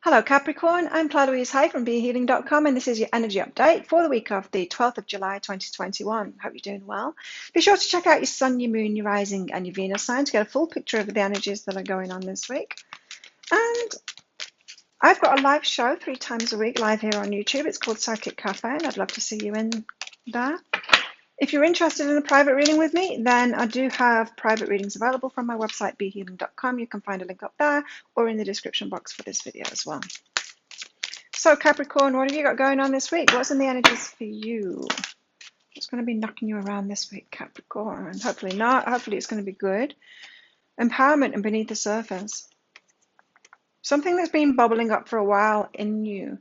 Hello Capricorn, I'm Claire-Louise Hay from BeHealing.com and this is your energy update for the week of the 12th of July 2021. Hope you're doing well. Be sure to check out your Sun, your Moon, your Rising and your Venus sign to get a full picture of the energies that are going on this week. And I've got a live show 3 times a week live here on YouTube. It's called Psychic Cafe and I'd love to see you in there. If you're interested in a private reading with me, then I do have private readings available from my website, BeHealing.com. You can find a link up there or in the description box for this video as well. So Capricorn, what have you got going on this week? What's in the energies for you? What's going to be knocking you around this week, Capricorn? Hopefully not. Hopefully it's going to be good. Empowerment and beneath the surface. Something that's been bubbling up for a while in you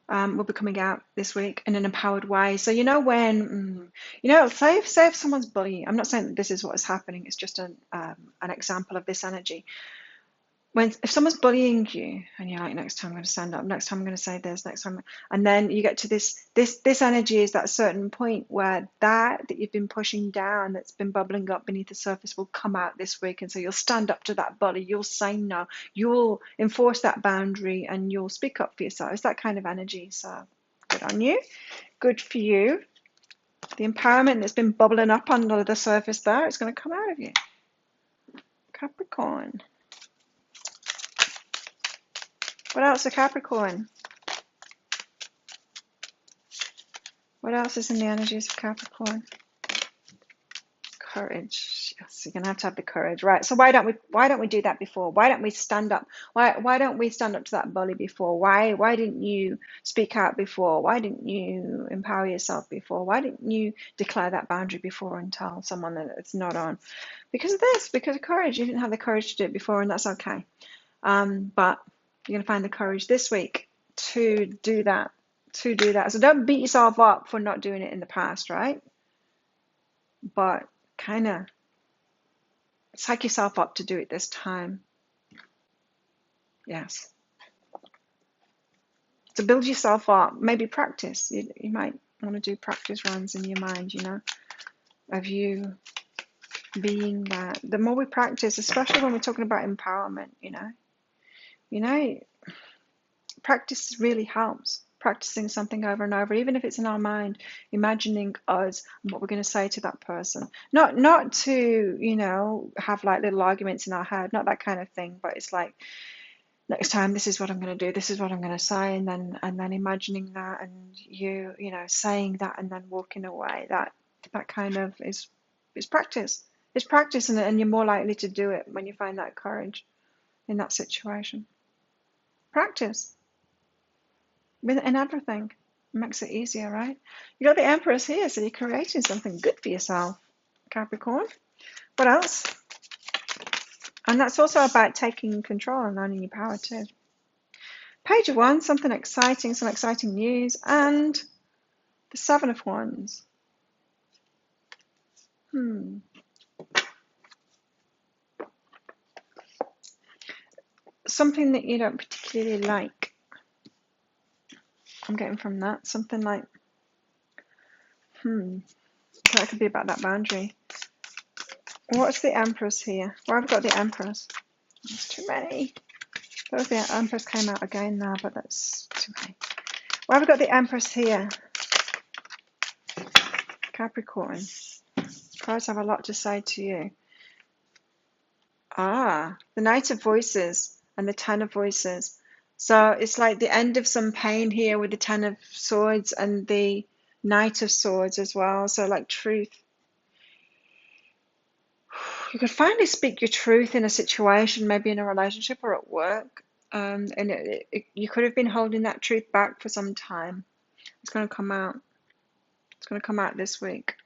will be coming out this week in an empowered way. So you know when, say if someone's bullying. I'm not saying that this is what is happening. It's just an example of this energy. If someone's bullying you and you're like, next time I'm going to stand up, next time I'm going to say this, next time, and then you get to this energy is that certain point where that you've been pushing down, that's been bubbling up beneath the surface, will come out this week, and so you'll stand up to that bully, you'll say no, you'll enforce that boundary, and you'll speak up for yourself. It's that kind of energy. So good on you, good for you. The empowerment that's been bubbling up under the surface there, it's going to come out of you, Capricorn. What else, a Capricorn? What else is in the energies of Capricorn? Courage. Yes, you're gonna have to have the courage, right? So why don't we do that before? Why don't we stand up? Why don't we stand up to that bully before? Why didn't you speak out before? Why didn't you empower yourself before? Why didn't you declare that boundary before and tell someone that it's not on? Because of this, because of courage. You didn't have the courage to do it before, and that's okay. But you're going to find the courage this week to do that. So don't beat yourself up for not doing it in the past, right? But kind of psych yourself up to do it this time. Yes. To build yourself up, maybe practice. You might want to do practice runs in your mind, of you being that. The more we practice, especially when we're talking about empowerment, practice really helps. Practicing something over and over, even if it's in our mind, imagining us and what we're going to say to that person. Not to, have like little arguments in our head, not that kind of thing, but it's like, next time this is what I'm going to do, this is what I'm going to say, and then imagining that, and you saying that and then walking away. That kind of is practice. It's practice, and you're more likely to do it when you find that courage in that situation. Practice. In everything. It makes it easier, right? You got the Empress here, so you're creating something good for yourself, Capricorn. What else? And that's also about taking control and owning your power too. Page of Wands, something exciting, some exciting news, and the Seven of Wands. Something that you don't particularly like. I'm getting from that something like, that could be about that boundary. What's the Empress here? Why have I got the Empress? There's too many. The Empress came out again now, but that's too many. Why have we got the Empress here? Capricorn. Cards have a lot to say to you. The Knight of Voices and the Ten of Voices. So it's like the end of some pain here with the Ten of Swords and the Knight of Swords as well. So like truth. You could finally speak your truth in a situation, maybe in a relationship or at work. And you could have been holding that truth back for some time. It's going to come out. It's going to come out this week.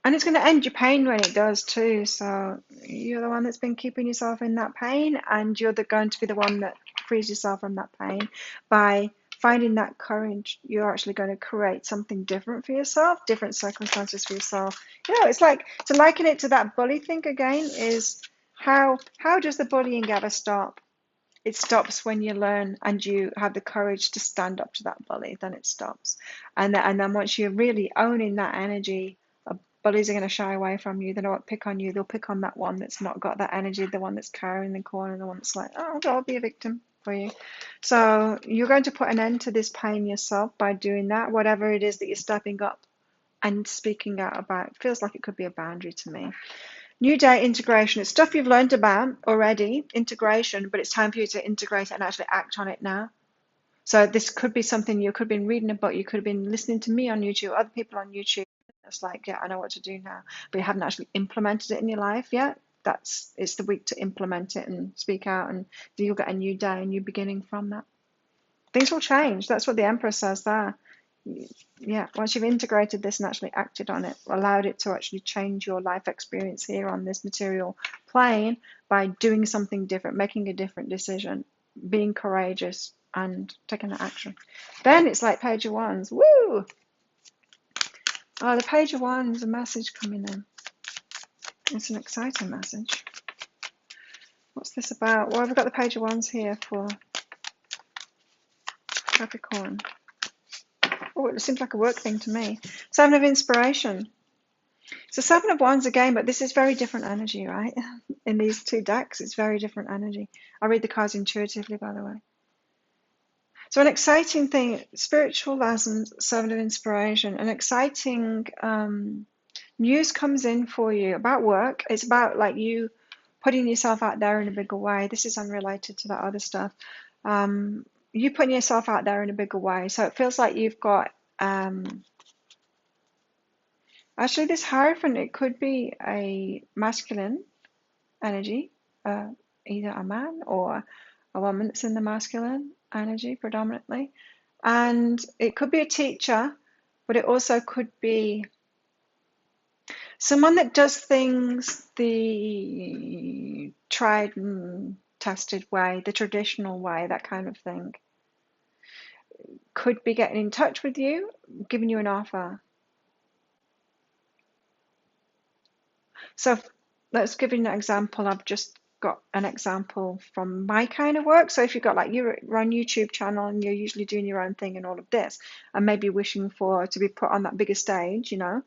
And it's going to end your pain when it does too. So you're the one that's been keeping yourself in that pain, and you're going to be the one that frees yourself from that pain. By finding that courage, you're actually going to create something different for yourself, different circumstances for yourself. It's like, to liken it to that bully thing again, is how does the bullying ever stop? It stops when you learn and you have the courage to stand up to that bully. Then it stops. And then once you're really owning that energy bullies are going to shy away from you. They don't pick on you. They'll pick on that one that's not got that energy, the one that's cowering in the corner, the one that's like, oh, I'll be a victim for you. So you're going to put an end to this pain yourself by doing that, whatever it is that you're stepping up and speaking out about. It feels like it could be a boundary to me. New day integration. It's stuff you've learned about already, integration, but it's time for you to integrate it and actually act on it now. So this could be something you could have been reading about, you could have been listening to me on YouTube, other people on YouTube. It's like, yeah, I know what to do now, but you haven't actually implemented it in your life yet. It's the week to implement it and speak out, and you'll get a new day, a new beginning from that. Things will change. That's what the Emperor says there. Yeah, once you've integrated this and actually acted on it, allowed it to actually change your life experience here on this material plane by doing something different, making a different decision, being courageous, and taking that action. Then it's like Page of Wands. Woo! Oh, the Page of Wands, a message coming in. It's an exciting message. What's this about? Well, we've got the Page of Wands here for Capricorn. Oh, it seems like a work thing to me. Seven of Inspiration. So Seven of Wands again, but this is very different energy, right? In these two decks, it's very different energy. I read the cards intuitively, by the way. So an exciting thing, spiritual lessons, Seven of Inspiration, an exciting news comes in for you about work. It's about like you putting yourself out there in a bigger way. This is unrelated to that other stuff. You putting yourself out there in a bigger way. So it feels like you've got, actually this Hierophant, it could be a masculine energy, either a man or a woman that's in the masculine energy predominantly. And it could be a teacher, but it also could be someone that does things the tried and tested way, the traditional way, that kind of thing. Could be getting in touch with you, giving you an offer. So let's give you an example. I've just got an example from my kind of work. So if you've got like you're on YouTube channel and you're usually doing your own thing and all of this, and maybe wishing for to be put on that bigger stage, you know,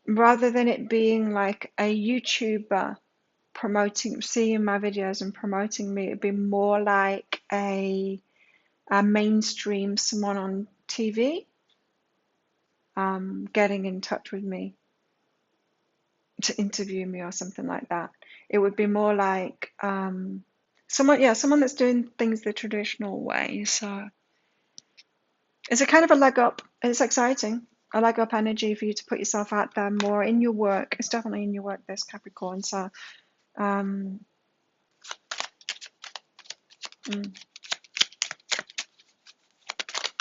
rather than it being like a YouTuber promoting, seeing my videos and promoting me, it'd be more like a mainstream someone on TV getting in touch with me to interview me or something like that. It would be more like someone that's doing things the traditional way. So it's a kind of a leg up. It's exciting. A leg up energy for you to put yourself out there more in your work. It's definitely in your work, this Capricorn. So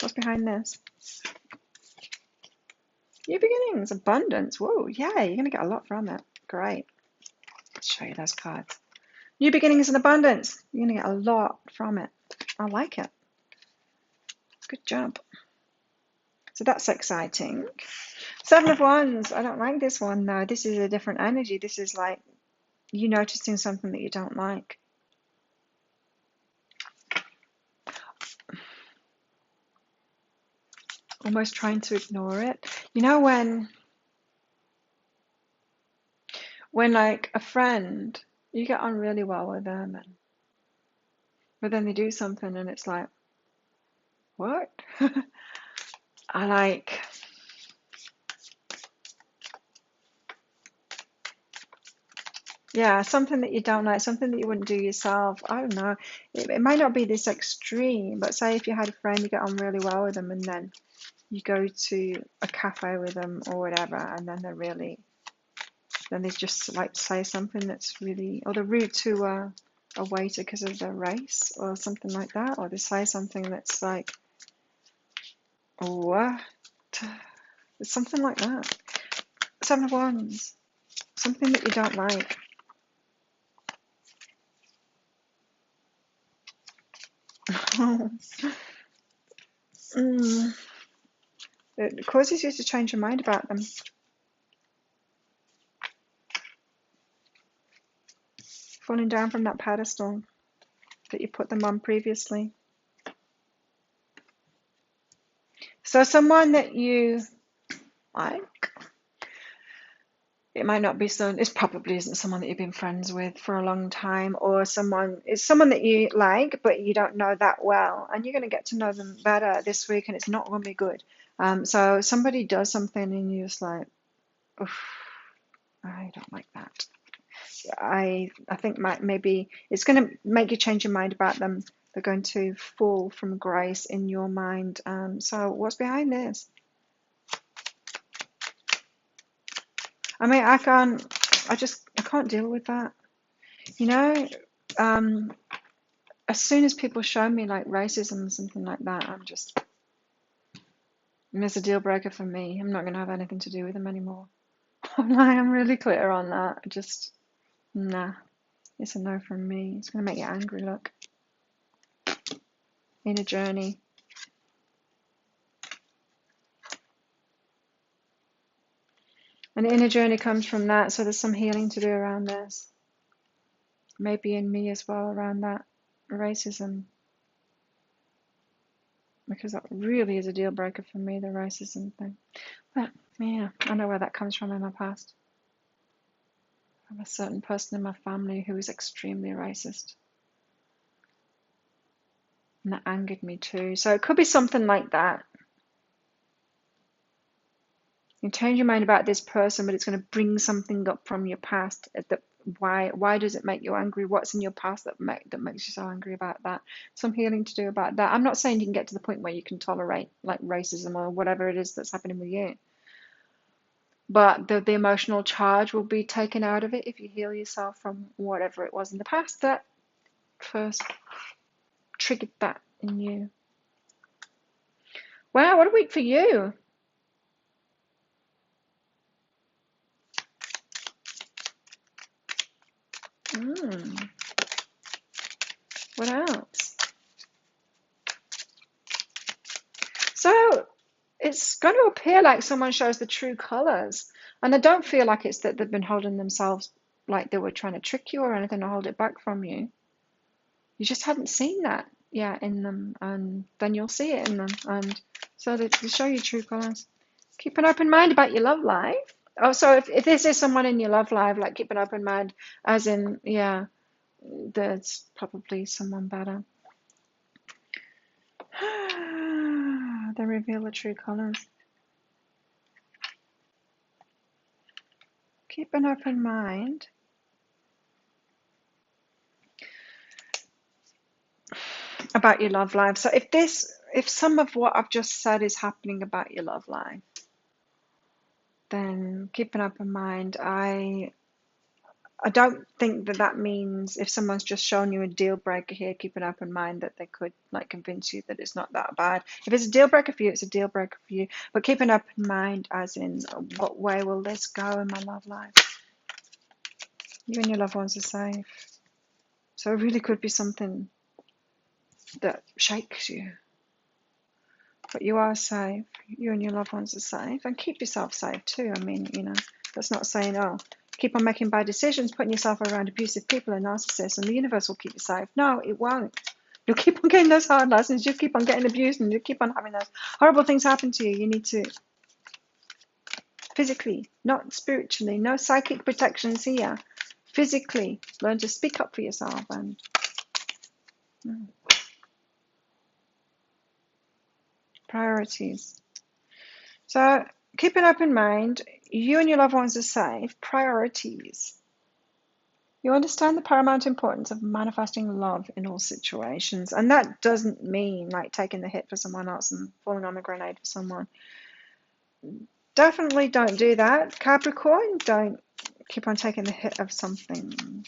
what's behind this? New beginnings, abundance. Whoa, yeah, you're going to get a lot from it. Great. Let's show you those cards. New beginnings and abundance. You're going to get a lot from it. I like it. Good job. So that's exciting. Seven of Wands. I don't like this one, though. This is a different energy. This is like you noticing something that you don't like. Almost trying to ignore it. You know when like a friend, you get on really well with them, but then they do something and it's like, what? I like, yeah, something that you don't like, something that you wouldn't do yourself. I don't know. It might not be this extreme, but say if you had a friend, you get on really well with them, and then you go to a cafe with them or whatever, and then they just like say something that's really, or they're rude to a waiter because of their race or something like that, or they say something that's like, what? It's something like that. Seven of Wands. Something that you don't like. It causes you to change your mind about them. Falling down from that pedestal that you put them on previously. So someone that you like. It might not be it probably isn't someone that you've been friends with for a long time, or it's someone that you like, but you don't know that well, and you're going to get to know them better this week, and it's not going to be good. So somebody does something, and you're just like, oof, I don't like that. I think maybe it's going to make you change your mind about them. They're going to fall from grace in your mind. So what's behind this? I mean, I can't deal with that. You know, as soon as people show me like racism or something like that, it's a deal breaker for me. I'm not going to have anything to do with them anymore. I'm really clear on that. Nah, it's a no from me. It's going to make you angry, look. Inner journey. And the inner journey comes from that, so there's some healing to do around this. Maybe in me as well around that racism. Because that really is a deal breaker for me, the racism thing. But yeah, I know where that comes from in my past. I have a certain person in my family who was extremely racist. And that angered me too. So it could be something like that. You change your mind about this person, but it's going to bring something up from your past. Why does it make you angry? What's in your past that makes you so angry about that? Some healing to do about that. I'm not saying you can get to the point where you can tolerate like racism or whatever it is that's happening with you. But the emotional charge will be taken out of it if you heal yourself from whatever it was in the past that first triggered that in you. Wow, what a week for you. What else? So it's going to appear like someone shows the true colors. And I don't feel like it's that they've been holding themselves like they were trying to trick you or anything or hold it back from you. You just hadn't seen that yet in them, and then you'll see it in them. And so they show you true colors. Keep an open mind about your love life. Oh, so if this is someone in your love life, like keep an open mind, as in, yeah, there's probably someone better. They reveal the true colors. Keep an open mind about your love life. So if some of what I've just said is happening about your love life, then keep an open mind. I don't think that means if someone's just shown you a deal breaker here, keep an open mind that they could like convince you that it's not that bad. If it's a deal breaker for you, it's a deal breaker for you. But keep an open mind as in, what way will this go in my love life? You and your loved ones are safe. So it really could be something that shakes you. But you are safe. You and your loved ones are safe. And keep yourself safe too. I mean, that's not saying, oh, keep on making bad decisions, putting yourself around abusive people and narcissists, and the universe will keep you safe. No, it won't. You'll keep on getting those hard lessons. You'll keep on getting abused, and you'll keep on having those horrible things happen to you. You need to physically, not spiritually, no psychic protections here. Physically, learn to speak up for yourself and priorities. So keep an open mind. You and your loved ones are safe. Priorities. You understand the paramount importance of manifesting love in all situations. And that doesn't mean like taking the hit for someone else and falling on the grenade for someone. Definitely don't do that. Capricorn, don't keep on taking the hit of something.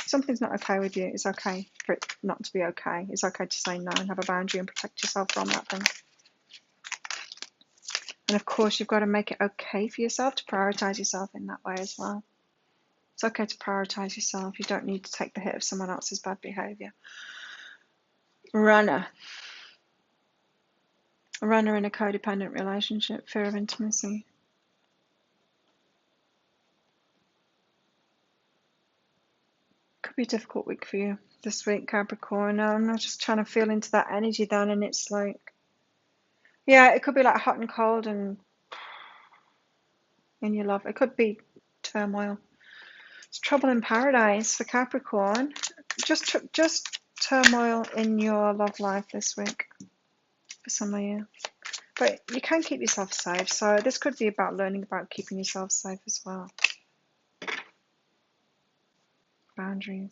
Something's not okay with you. It's okay for it not to be okay. It's okay to say no and have a boundary and protect yourself from that thing. And of course, you've got to make it okay for yourself to prioritize yourself in that way as well. It's okay to prioritize yourself. You don't need to take the hit of someone else's bad behavior. Runner in a codependent relationship, fear of intimacy. Could be a difficult week for you this week, Capricorn. I'm not just trying to feel into that energy then, and it's like, yeah, it could be like hot and cold and in your love. It could be turmoil. It's trouble in paradise for Capricorn. Just turmoil in your love life this week for some of you. But you can keep yourself safe. So this could be about learning about keeping yourself safe as well. Boundaries.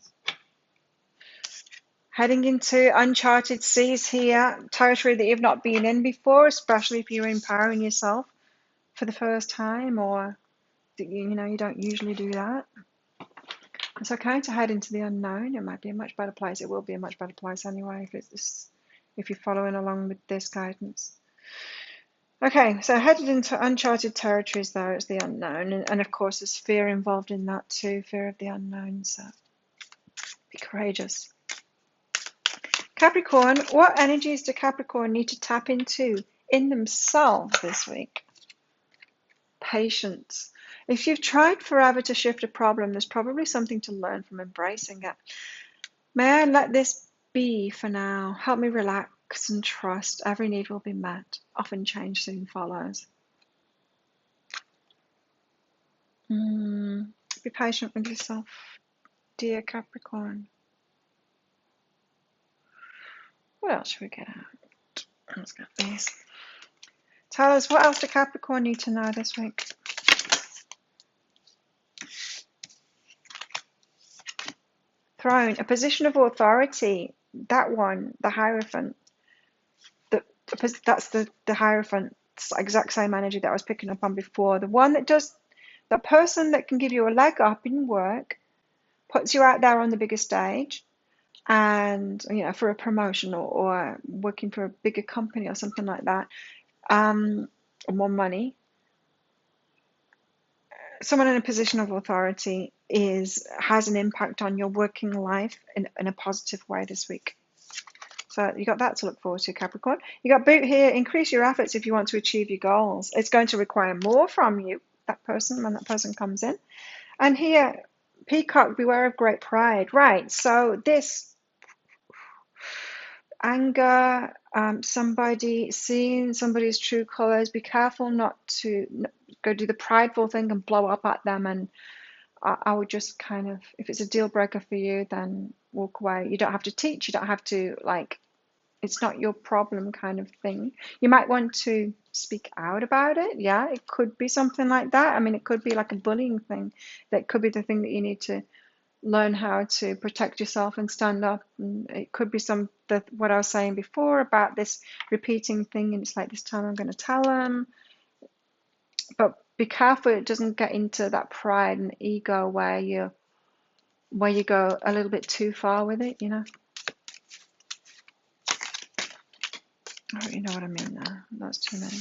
Heading into uncharted seas here, territory that you've not been in before, especially if you're empowering yourself for the first time, or you don't usually do that. It's okay to head into the unknown. It might be a much better place. It will be a much better place anyway if you're following along with this guidance. Okay, so headed into uncharted territories there, it's the unknown, and of course there's fear involved in that too, fear of the unknown, so be courageous. Capricorn, what energies do Capricorn need to tap into in themselves this week? Patience. If you've tried forever to shift a problem, there's probably something to learn from embracing it. May I let this be for now? Help me relax and trust. Every need will be met. Often change soon follows. Be patient with yourself, dear Capricorn. What else should we get out? Let's get these. Tell us, what else do Capricorn need to know this week? Throne, a position of authority. That one, the Hierophant. That's the Hierophant. It's the exact same energy that I was picking up on before. The one that does, the person that can give you a leg up in work, puts you out there on the bigger stage, and for a promotion or working for a bigger company or something like that, or more money. Someone in a position of authority has an impact on your working life in a positive way this week. So you got that to look forward to, Capricorn. You got Boot here. Increase your efforts if you want to achieve your goals. It's going to require more from you, that person, when that person comes in. And here, Peacock, beware of great pride. Right, so this anger, somebody seeing somebody's true colors, be careful not to go do the prideful thing and blow up at them. And I would just kind of, if it's a deal breaker for you, then walk away. You don't have to teach, you don't have to, it's not your problem kind of thing. You might want to speak out about it. Yeah, it could be something like that. I mean, it could be like a bullying thing. That could be the thing that you need to learn how to protect yourself and stand up. And it could be what I was saying before about this repeating thing, and it's like, this time I'm going to tell them. But be careful it doesn't get into that pride and ego where you go a little bit too far with it, Oh, you know what I mean there. That's too many.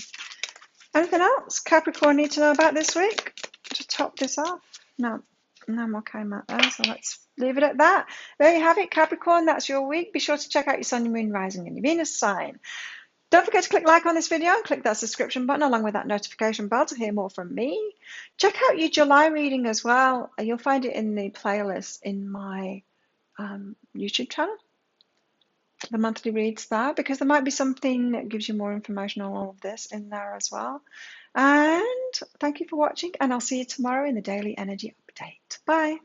Anything else Capricorn need to know about this week to top this off? No, I'm okay, Matt, there. So let's leave it at that. There you have it, Capricorn. That's your week. Be sure to check out your Sun, your Moon, Rising, and your Venus sign. Don't forget to click like on this video and click that subscription button along with that notification bell to hear more from me. Check out your July reading as well. You'll find it in the playlist in my YouTube channel. The monthly reads there, because there might be something that gives you more information on all of this in there as well. And thank you for watching, and I'll see you tomorrow in the Daily Energy Update. Bye.